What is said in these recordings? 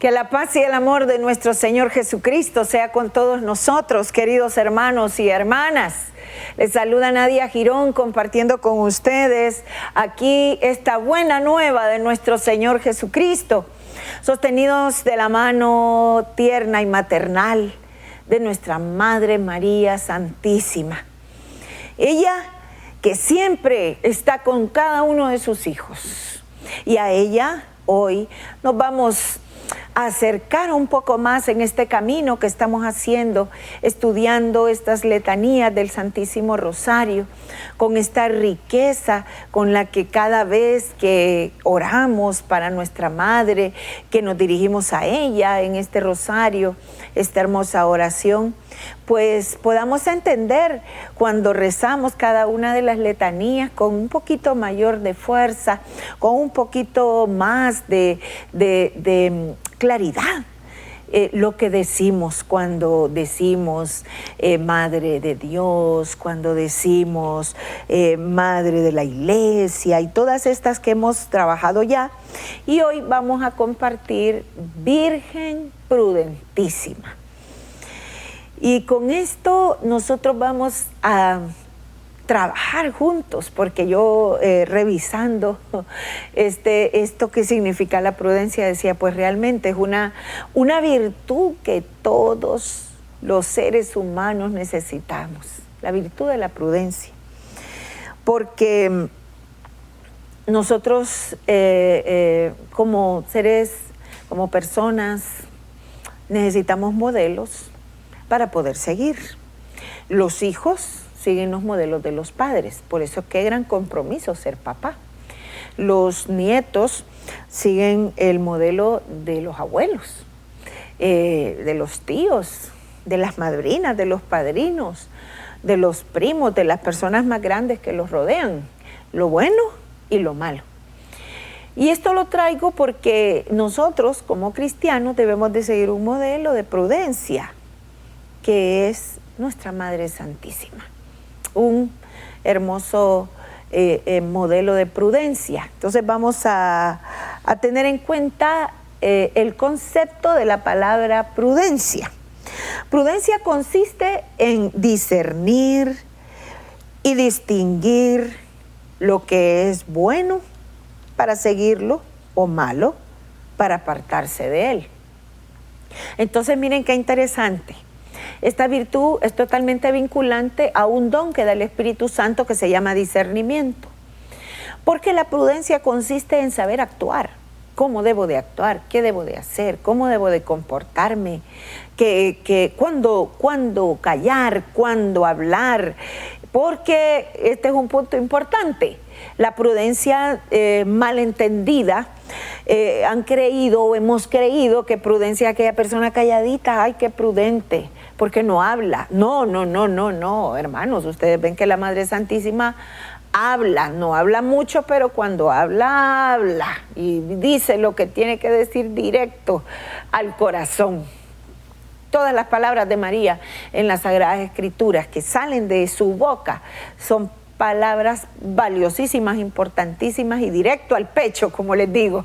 Que la paz y el amor de nuestro Señor Jesucristo sea con todos nosotros, queridos hermanos y hermanas. Les saluda Nadia Girón compartiendo con ustedes aquí esta buena nueva de nuestro Señor Jesucristo, sostenidos de la mano tierna y maternal de nuestra Madre María Santísima. Ella que siempre está con cada uno de sus hijos. Y a ella hoy nos vamos a acercar un poco más en este camino que estamos haciendo, estudiando estas letanías del Santísimo Rosario, con esta riqueza con la que cada vez que oramos para nuestra Madre, que nos dirigimos a ella en este rosario, esta hermosa oración, pues podamos entender cuando rezamos cada una de las letanías con un poquito mayor de fuerza, con un poquito más de claridad. Lo que decimos cuando decimos Madre de Dios, cuando decimos Madre de la Iglesia y todas estas que hemos trabajado ya. Y hoy vamos a compartir Virgen Prudentísima. Y con esto nosotros vamos a trabajar juntos, porque yo revisando esto que significa la prudencia, decía, pues realmente es una virtud que todos los seres humanos necesitamos, la virtud de la prudencia. Porque nosotros como seres, como personas, necesitamos modelos para poder seguir. Los hijos siguen los modelos de los padres, por eso qué gran compromiso ser papá. Los nietos siguen el modelo de los abuelos, de los tíos, de las madrinas, de los padrinos, de los primos, de las personas más grandes que los rodean, lo bueno y lo malo. Y esto lo traigo porque nosotros como cristianos debemos de seguir un modelo de prudencia, que es nuestra Madre Santísima. Un hermoso modelo de prudencia. Entonces vamos a tener en cuenta el concepto de la palabra prudencia. Prudencia consiste en discernir y distinguir lo que es bueno para seguirlo o malo para apartarse de él. Entonces miren qué interesante. Esta virtud es totalmente vinculante a un don que da el Espíritu Santo que se llama discernimiento. Porque la prudencia consiste en saber actuar. ¿Cómo debo de actuar? ¿Qué debo de hacer? ¿Cómo debo de comportarme? ¿Cuándo callar? ¿Cuándo hablar? Porque este es un punto importante. La prudencia malentendida, han creído o hemos creído que prudencia es aquella persona calladita, ay, qué prudente, porque no habla. No, hermanos, ustedes ven que la Madre Santísima habla, no habla mucho, pero cuando habla, habla y dice lo que tiene que decir directo al corazón. Todas las palabras de María en las Sagradas Escrituras que salen de su boca son palabras valiosísimas, importantísimas y directo al pecho, como les digo.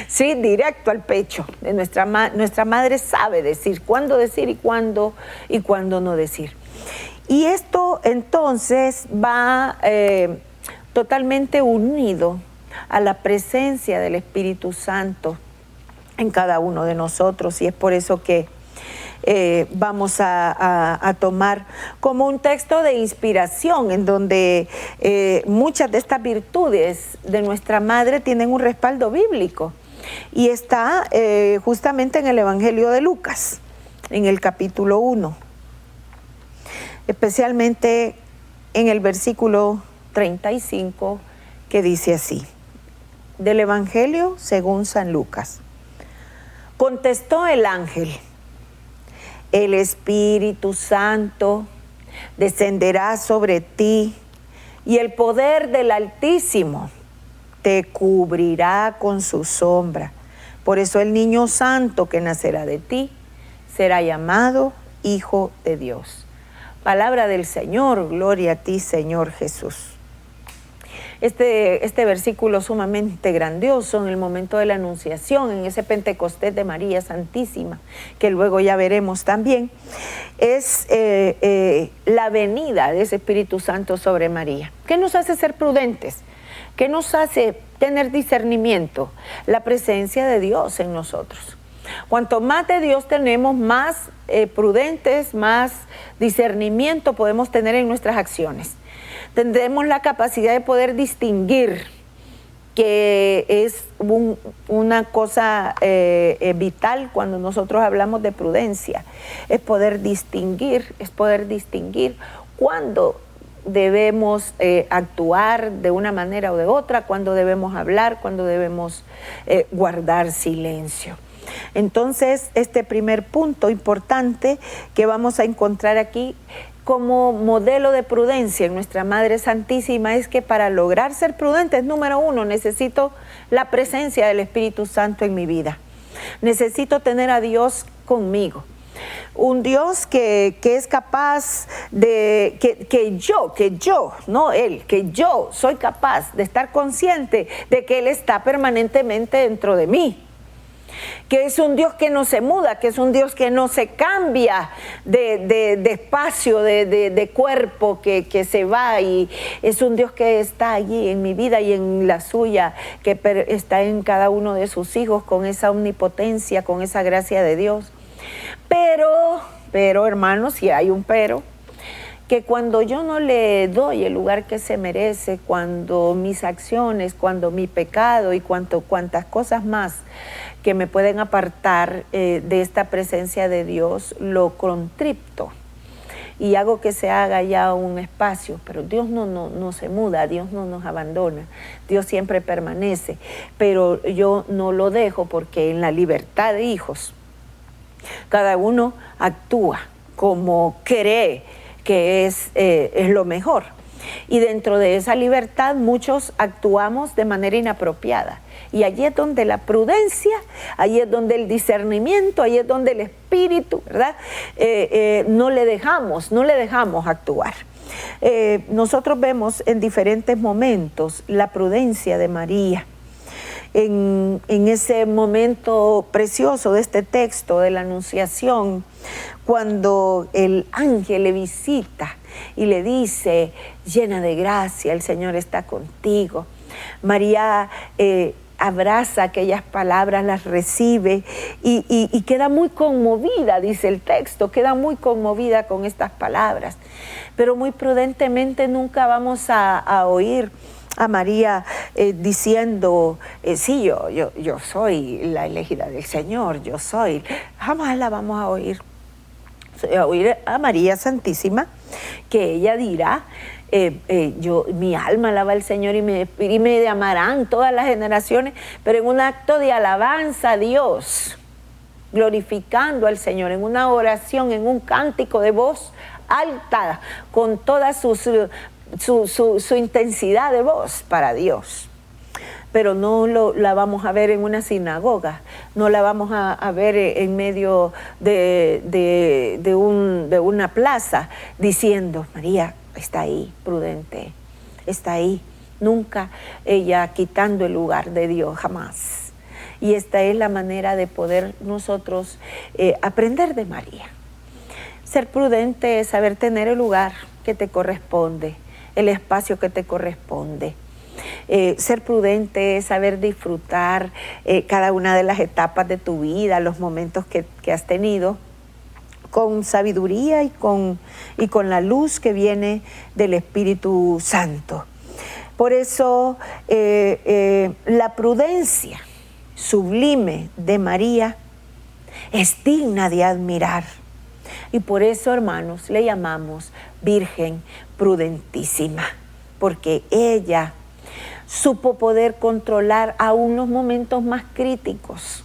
Sí, directo al pecho. Nuestra madre sabe decir cuándo decir y cuándo no decir. Y esto entonces va totalmente unido a la presencia del Espíritu Santo en cada uno de nosotros, y es por eso que vamos a tomar como un texto de inspiración en donde muchas de estas virtudes de nuestra Madre tienen un respaldo bíblico, y está justamente en el Evangelio de Lucas, en el capítulo 1, especialmente en el versículo 35, que dice así, del Evangelio según San Lucas. Contestó el ángel: el Espíritu Santo descenderá sobre ti y el poder del Altísimo te cubrirá con su sombra. Por eso el niño santo que nacerá de ti será llamado Hijo de Dios. Palabra del Señor, gloria a ti, Señor Jesús. este versículo sumamente grandioso en el momento de la Anunciación, en ese Pentecostés de María Santísima, que luego ya veremos también, es la venida de ese Espíritu Santo sobre María. ¿Qué nos hace ser prudentes? ¿Qué nos hace tener discernimiento? La presencia de Dios en nosotros. Cuanto más de Dios tenemos, más prudentes, más discernimiento podemos tener en nuestras acciones. Tendremos la capacidad de poder distinguir, que es una cosa vital cuando nosotros hablamos de prudencia, es poder distinguir cuándo debemos actuar de una manera o de otra, cuándo debemos hablar, cuándo debemos guardar silencio. Entonces, este primer punto importante que vamos a encontrar aquí como modelo de prudencia en nuestra Madre Santísima es que para lograr ser prudentes, número uno, necesito la presencia del Espíritu Santo en mi vida. Necesito tener a Dios conmigo. Un Dios que es capaz de, que yo, no Él, que yo soy capaz de estar consciente de que Él está permanentemente dentro de mí. Que es un Dios que no se muda, que es un Dios que no se cambia de espacio, de cuerpo, que se va, y es un Dios que está allí en mi vida y en la suya, que está en cada uno de sus hijos con esa omnipotencia, con esa gracia de Dios. Pero hermanos, si hay un pero, que cuando yo no le doy el lugar que se merece, cuando mis acciones, cuando mi pecado y cuantas cosas más que me pueden apartar de esta presencia de Dios, lo contripto y hago que se haga ya un espacio, pero Dios no se muda, Dios no nos abandona, Dios siempre permanece, pero yo no lo dejo porque en la libertad de hijos, cada uno actúa como cree que es lo mejor. Y dentro de esa libertad muchos actuamos de manera inapropiada. Y allí es donde la prudencia, allí es donde el discernimiento, allí es donde el espíritu, ¿verdad? No le dejamos actuar. Nosotros vemos en diferentes momentos la prudencia de María. En ese momento precioso de este texto de la Anunciación, cuando el ángel le visita y le dice, llena de gracia, el Señor está contigo. María abraza aquellas palabras, las recibe y queda muy conmovida, dice el texto, queda muy conmovida con estas palabras. Pero muy prudentemente nunca vamos a oír a María diciendo, sí, yo soy la elegida del Señor, yo soy. Jamás la vamos a oír a María Santísima, que ella dirá, mi alma alaba al Señor y me amarán todas las generaciones, pero en un acto de alabanza a Dios, glorificando al Señor, en una oración, en un cántico de voz alta, con toda su intensidad de voz para Dios. Pero no la vamos a ver en una sinagoga, no la vamos a ver en medio de una plaza diciendo, María está ahí, prudente, está ahí, nunca ella quitando el lugar de Dios, jamás. Y esta es la manera de poder nosotros aprender de María. Ser prudente es saber tener el lugar que te corresponde, el espacio que te corresponde. Ser prudente es saber disfrutar cada una de las etapas de tu vida, los momentos que has tenido, con sabiduría y con la luz que viene del Espíritu Santo. Por eso la prudencia sublime de María es digna de admirar. Y por eso, hermanos, le llamamos Virgen Prudentísima, porque ella supo poder controlar aún los momentos más críticos.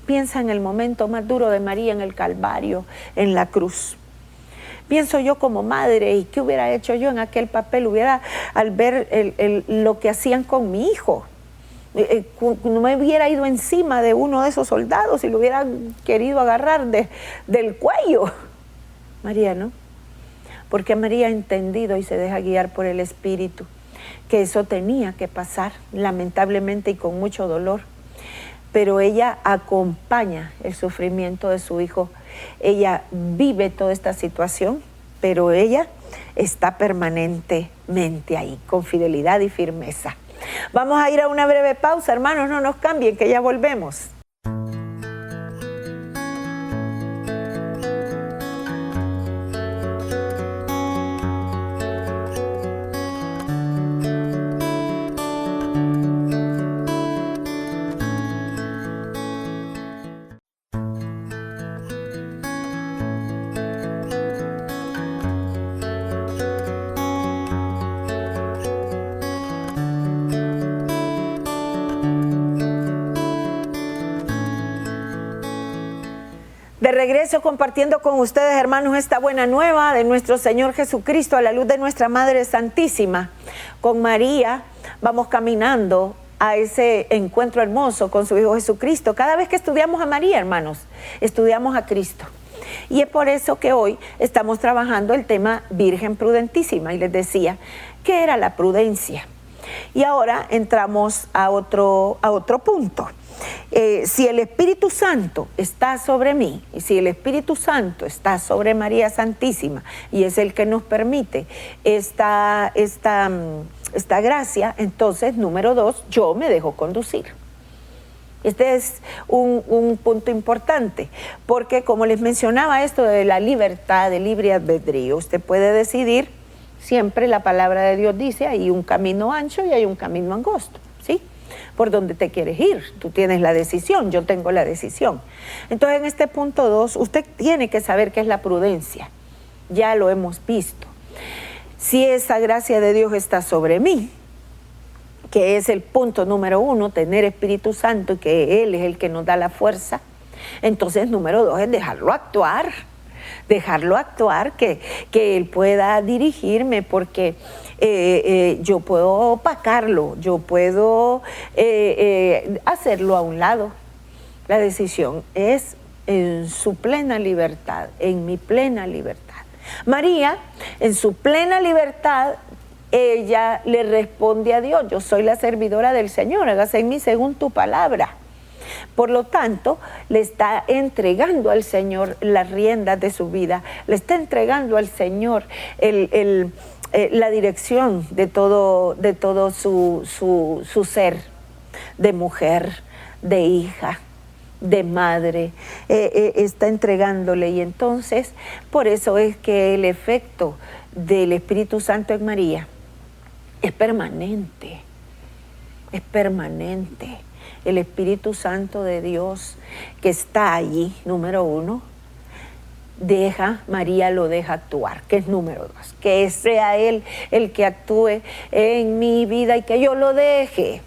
Piensa en el momento más duro de María en el Calvario, en la cruz. Pienso yo como madre, ¿y qué hubiera hecho yo en aquel papel? Al ver lo que hacían con mi hijo, no me hubiera ido encima de uno de esos soldados y lo hubiera querido agarrar del cuello. María no, porque María ha entendido y se deja guiar por el Espíritu, que eso tenía que pasar, lamentablemente y con mucho dolor. Pero ella acompaña el sufrimiento de su hijo. Ella vive toda esta situación, pero ella está permanentemente ahí, con fidelidad y firmeza. Vamos a ir a una breve pausa, hermanos, no nos cambien, que ya volvemos. De regreso compartiendo con ustedes, hermanos, esta buena nueva de nuestro Señor Jesucristo a la luz de nuestra Madre Santísima. Con María vamos caminando a ese encuentro hermoso con su Hijo Jesucristo. Cada vez que estudiamos a María, hermanos, estudiamos a Cristo. Y es por eso que hoy estamos trabajando el tema Virgen Prudentísima. Y les decía, ¿qué era la prudencia? Y ahora entramos a otro punto. Si el Espíritu Santo está sobre mí, y si el Espíritu Santo está sobre María Santísima, y es el que nos permite esta gracia, entonces, número 2, yo me dejo conducir. Este es un punto importante, porque como les mencionaba esto de la libertad, de libre albedrío, usted puede decidir, siempre la palabra de Dios dice, hay un camino ancho y hay un camino angosto, ¿sí? Por donde te quieres ir, tú tienes la decisión, yo tengo la decisión. Entonces en este punto 2, usted tiene que saber qué es la prudencia, ya lo hemos visto. Si esa gracia de Dios está sobre mí, que es el punto número 1, tener Espíritu Santo, que Él es el que nos da la fuerza, entonces número 2 es dejarlo actuar, que Él pueda dirigirme, porque yo puedo opacarlo, yo puedo hacerlo a un lado. La decisión es en su plena libertad, en mi plena libertad. María, en su plena libertad, ella le responde a Dios, yo soy la servidora del Señor, hágase en mí según tu palabra. Por lo tanto, le está entregando al Señor las riendas de su vida, le está entregando al Señor la dirección de todo su ser, de mujer, de hija, de madre, está entregándole. Y entonces, por eso es que el efecto del Espíritu Santo en María es permanente, es permanente. El Espíritu Santo de Dios que está allí, número 1, María lo deja actuar, que es número 2, que sea Él el que actúe en mi vida y que yo lo deje,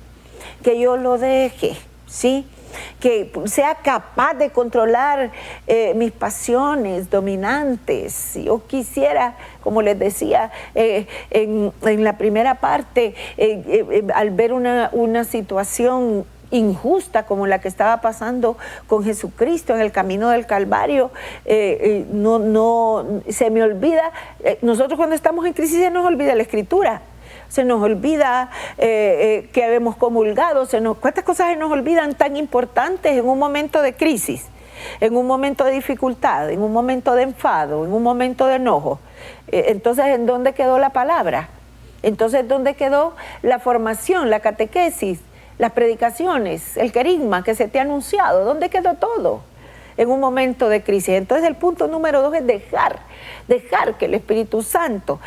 ¿sí? Que sea capaz de controlar mis pasiones dominantes. Si yo quisiera, como les decía en la primera parte, al ver una situación injusta como la que estaba pasando con Jesucristo en el camino del Calvario, no se me olvida, nosotros cuando estamos en crisis se nos olvida la Escritura, se nos olvida que habemos comulgado, cuántas cosas se nos olvidan tan importantes en un momento de crisis, en un momento de dificultad, en un momento de enfado, en un momento de enojo. Entonces, ¿en dónde quedó la palabra? Entonces, ¿dónde quedó la formación, la catequesis, las predicaciones, el querigma que se te ha anunciado? ¿Dónde quedó todo en un momento de crisis? Entonces el punto número 2 es dejar que el Espíritu Santo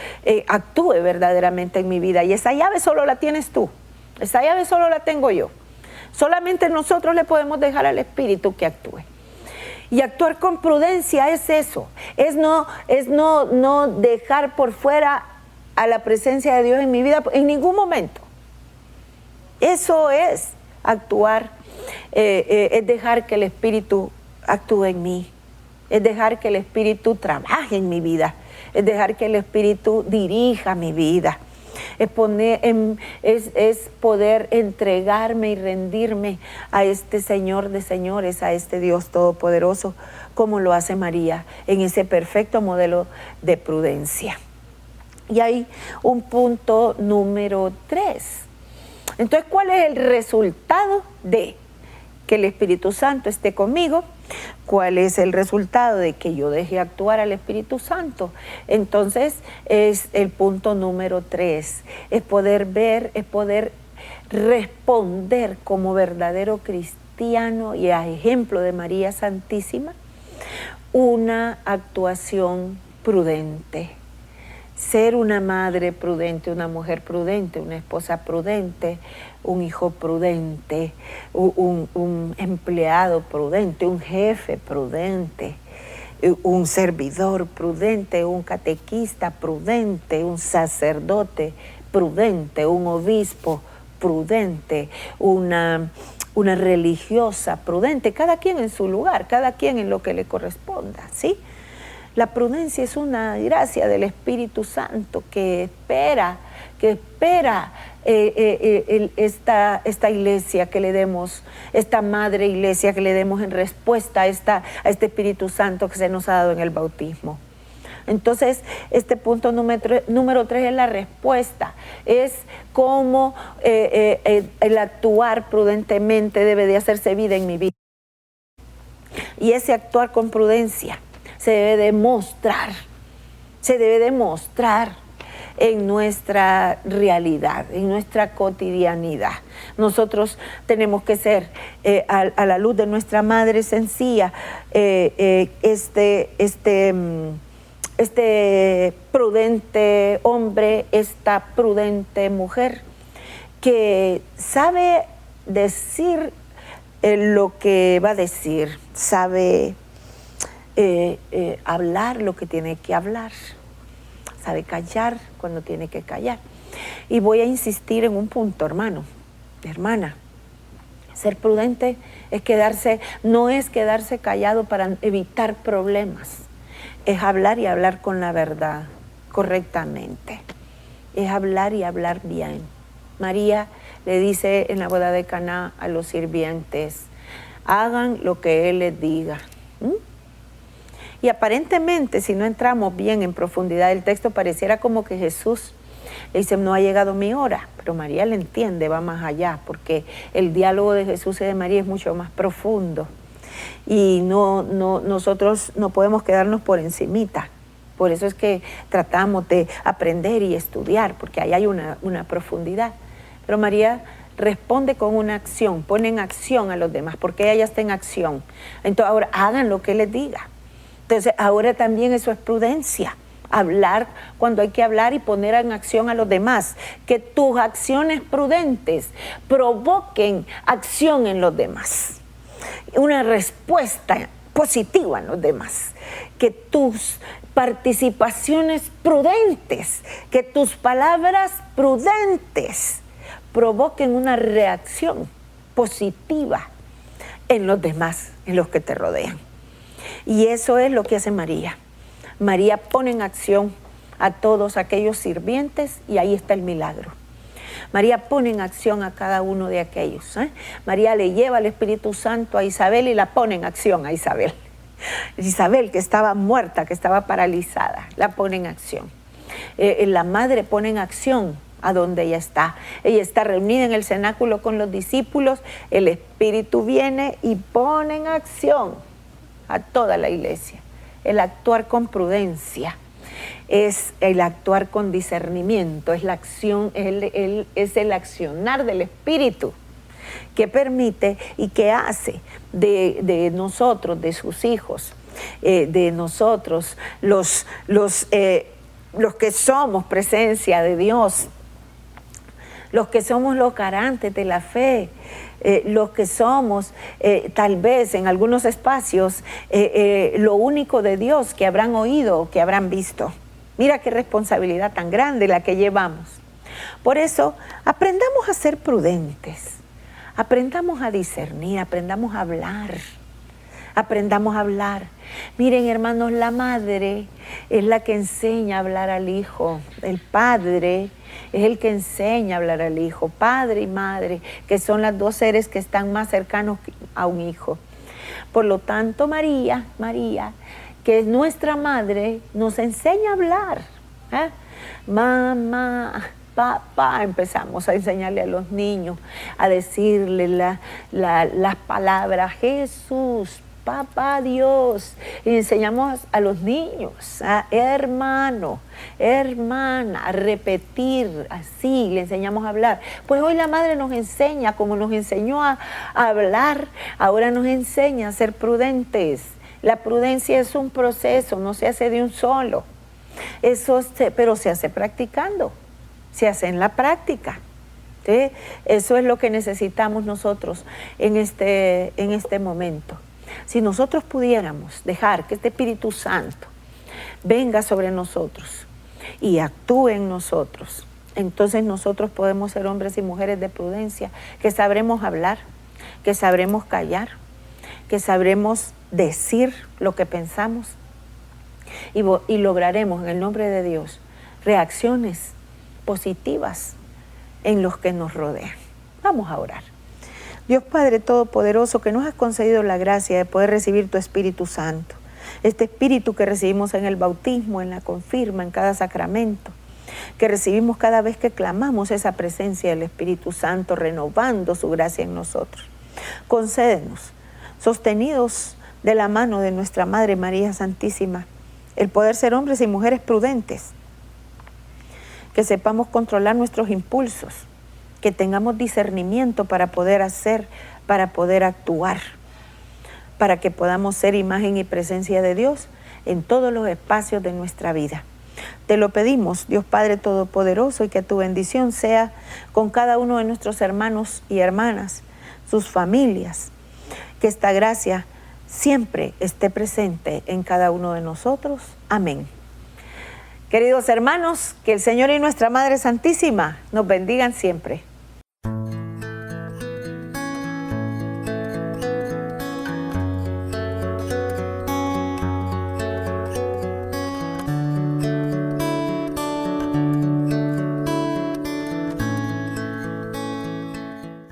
actúe verdaderamente en mi vida. Y esa llave solo la tienes tú, esa llave solo la tengo yo. Solamente nosotros le podemos dejar al Espíritu que actúe. Y actuar con prudencia es eso, es no dejar por fuera a la presencia de Dios en mi vida en ningún momento. Eso es actuar, es dejar que el Espíritu actúe en mí, es dejar que el Espíritu trabaje en mi vida, es dejar que el Espíritu dirija mi vida, es poder entregarme y rendirme a este Señor de señores, a este Dios todopoderoso, como lo hace María en ese perfecto modelo de prudencia. Y hay un punto número 3. Entonces, ¿cuál es el resultado de que el Espíritu Santo esté conmigo? ¿Cuál es el resultado de que yo deje actuar al Espíritu Santo? Entonces, es el punto número 3. Es poder ver, es poder responder como verdadero cristiano y a ejemplo de María Santísima, una actuación prudente. Ser una madre prudente, una mujer prudente, una esposa prudente, un hijo prudente, un empleado prudente, un jefe prudente, un servidor prudente, un catequista prudente, un sacerdote prudente, un obispo prudente, una religiosa prudente, cada quien en su lugar, cada quien en lo que le corresponda, ¿sí? La prudencia es una gracia del Espíritu Santo que espera esta iglesia que le demos, esta madre iglesia que le demos en respuesta a este Espíritu Santo que se nos ha dado en el bautismo. Entonces, este punto número 3 es la respuesta, es cómo el actuar prudentemente debe de hacerse vida en mi vida. Y ese actuar con prudencia se debe demostrar en nuestra realidad, en nuestra cotidianidad. Nosotros tenemos que ser, a la luz de nuestra Madre sencilla, este prudente hombre, esta prudente mujer, que sabe decir lo que va a decir, sabe hablar lo que tiene que hablar, sabe callar cuando tiene que callar. Y voy a insistir en un punto, hermano, hermana. Ser prudente no es quedarse callado para evitar problemas, es hablar y hablar con la verdad, correctamente. Es hablar y hablar bien. María le dice en la boda de Caná a los sirvientes, hagan lo que Él les diga. Y aparentemente, si no entramos bien en profundidad del texto, pareciera como que Jesús le dice, no ha llegado mi hora. Pero María le entiende, va más allá, porque el diálogo de Jesús y de María es mucho más profundo. Y nosotros no podemos quedarnos por encimita. Por eso es que tratamos de aprender y estudiar, porque ahí hay una profundidad. Pero María responde con una acción, pone en acción a los demás, porque ella está en acción. Entonces ahora hagan lo que les diga. Entonces ahora también eso es prudencia, hablar cuando hay que hablar y poner en acción a los demás. Que tus acciones prudentes provoquen acción en los demás, una respuesta positiva en los demás. Que tus participaciones prudentes, que tus palabras prudentes provoquen una reacción positiva en los demás, en los que te rodean. Y eso es lo que hace María. María pone en acción a todos aquellos sirvientes y ahí está el milagro. María pone en acción a cada uno de aquellos. María le lleva el Espíritu Santo a Isabel y la pone en acción a Isabel. Isabel, que estaba muerta, que estaba paralizada, la pone en acción. La madre pone en acción a donde ella está. Ella está reunida en el cenáculo con los discípulos, el Espíritu viene y pone en acción a toda la iglesia. El actuar con prudencia es el actuar con discernimiento, es la acción, es el accionar del Espíritu que permite y que hace de nosotros, de sus hijos, de nosotros, los que somos presencia de Dios, los que somos los garantes de la fe, los que somos tal vez en algunos espacios lo único de Dios que habrán oído, que habrán visto. Mira qué responsabilidad tan grande la que llevamos. Por eso, aprendamos a ser prudentes, aprendamos a discernir, aprendamos a hablar. Aprendamos a hablar. Miren, hermanos, la madre es la que enseña a hablar al hijo. El padre es el que enseña a hablar al hijo. Padre y madre, que son las dos seres que están más cercanos a un hijo. Por lo tanto, María, que es nuestra madre, nos enseña a hablar. mamá, papá. Empezamos a enseñarle a los niños, a decirle las palabras Jesús, papá Dios. Y enseñamos a los niños, a hermano, hermana, a repetir así, le enseñamos a hablar. Pues hoy la madre nos enseña, como nos enseñó a hablar, ahora nos enseña a ser prudentes. La prudencia es un proceso, no se hace de un solo. Pero se hace practicando, se hace en la práctica. ¿Sí? Eso es lo que necesitamos nosotros en este momento. Si nosotros pudiéramos dejar que este Espíritu Santo venga sobre nosotros y actúe en nosotros, entonces nosotros podemos ser hombres y mujeres de prudencia, que sabremos hablar, que sabremos callar, que sabremos decir lo que pensamos y lograremos en el nombre de Dios reacciones positivas en los que nos rodean. Vamos a orar. Dios Padre Todopoderoso, que nos has concedido la gracia de poder recibir tu Espíritu Santo, este Espíritu que recibimos en el bautismo, en la confirma, en cada sacramento, que recibimos cada vez que clamamos esa presencia del Espíritu Santo, renovando su gracia en nosotros. Concédenos, sostenidos de la mano de nuestra Madre María Santísima, el poder ser hombres y mujeres prudentes, que sepamos controlar nuestros impulsos, que tengamos discernimiento para poder hacer, para poder actuar, para que podamos ser imagen y presencia de Dios en todos los espacios de nuestra vida. Te lo pedimos, Dios Padre Todopoderoso, y que tu bendición sea con cada uno de nuestros hermanos y hermanas, sus familias, que esta gracia siempre esté presente en cada uno de nosotros. Amén. Queridos hermanos, que el Señor y nuestra Madre Santísima nos bendigan siempre.